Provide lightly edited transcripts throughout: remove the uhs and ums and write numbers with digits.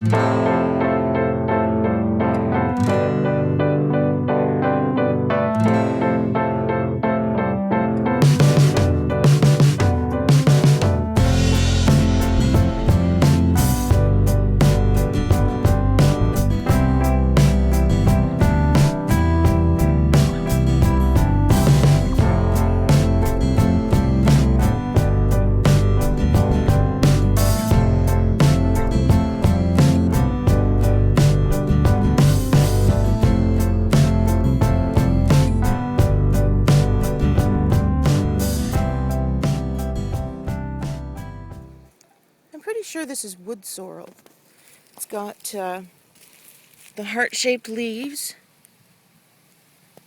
I'm pretty sure this is wood sorrel. It's got the heart-shaped leaves,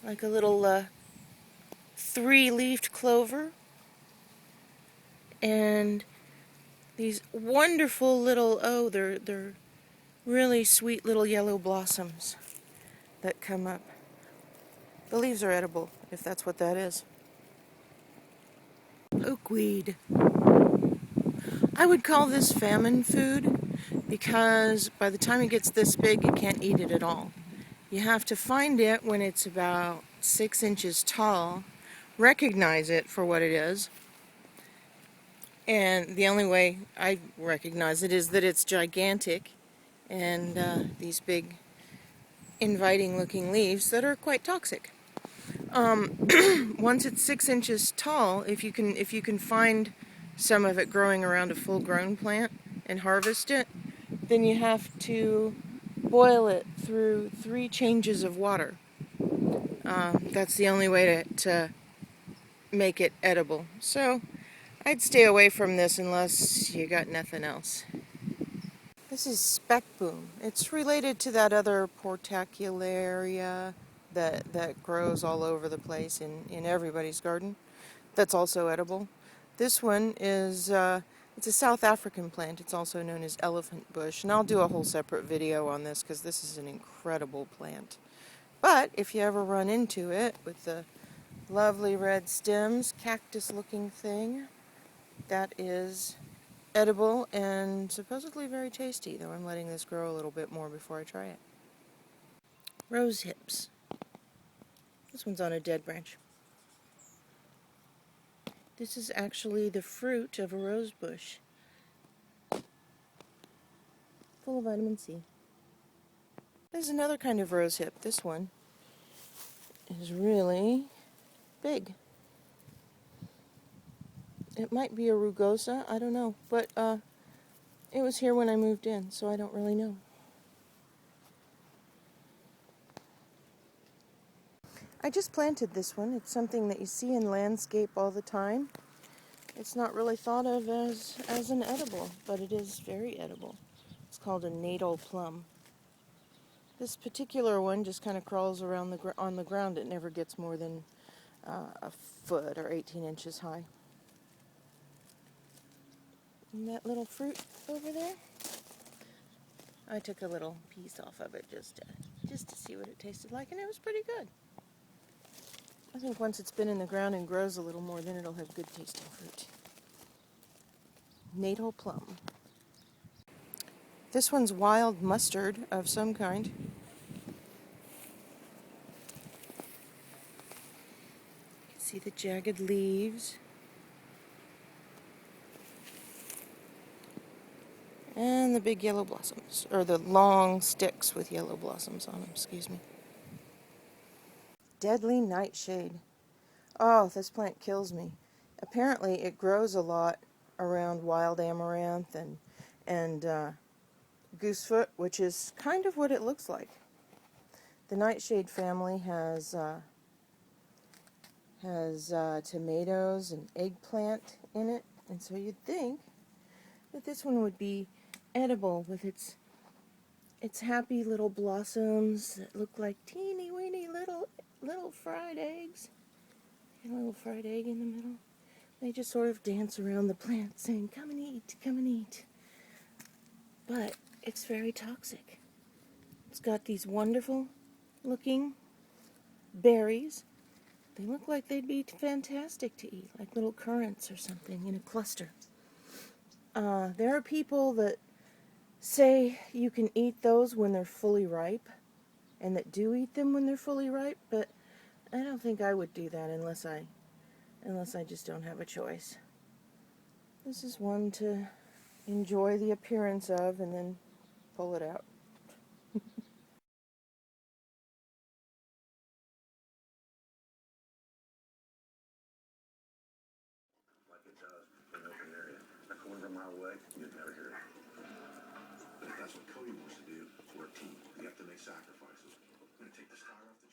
like a little three-leafed clover, and these wonderful little, they're really sweet little yellow blossoms that come up. The leaves are edible, if that's what that is. Oakweed. I would call this famine food because by the time it gets this big, you can't eat it at all. You have to find it when it's about 6 inches tall, recognize it for what it is, and the only way I recognize it is that it's gigantic and these big inviting looking leaves that are quite toxic. Once it's 6 inches tall, if you can find some of it growing around a full-grown plant and harvest it, then you have to boil it through 3 changes of water. That's the only way to make it edible. So I'd stay away from this unless you got nothing else. This is speckboom. It's related to that other portacularia that grows all over the place in everybody's garden. That's also edible. This one is it's a South African plant. It's also known as elephant bush, and I'll do a whole separate video on this because this is an incredible plant. But if you ever run into it with the lovely red stems, cactus-looking thing, that is edible and supposedly very tasty, though I'm letting this grow a little bit more before I try it. Rose hips. This one's on a dead branch. This is actually the fruit of a rose bush, full of vitamin C. There's another kind of rose hip. This one is really big. It might be a rugosa, I don't know, but it was here when I moved in, so I don't really know. I just planted this one. It's something that you see in landscape all the time. It's not really thought of as an edible, but it is very edible. It's called a natal plum. This particular one just kind of crawls around on the ground. It never gets more than a foot or 18 inches high. And that little fruit over there, I took a little piece off of it just to see what it tasted like, and it was pretty good. I think once it's been in the ground and grows a little more, then it'll have good tasting fruit. Natal plum. This one's wild mustard of some kind. You can see the jagged leaves. And the big yellow blossoms, or the long sticks with yellow blossoms on them, excuse me. Deadly nightshade. Oh, this plant kills me. Apparently it grows a lot around wild amaranth and goosefoot, which is kind of what it looks like. The nightshade family has tomatoes and eggplant in it, and so you'd think that this one would be edible with its happy little blossoms that look like teeny weeny little fried eggs. And a little fried egg in the middle. They just sort of dance around the plant saying, "Come and eat, come and eat." But it's very toxic. It's got these wonderful looking berries. They look like they'd be fantastic to eat, like little currants or something in a cluster. There are people that say you can eat those when they're fully ripe, and that do eat them when they're fully ripe, but I don't think I would do that unless I just don't have a choice. This is one to enjoy the appearance of and then pull it out. Like it does in an open area. A quarter of a mile away, you'd never hear it. But if that's what Cody wants to do, we're a team. We have to make sacrifices. We're going to take the star off the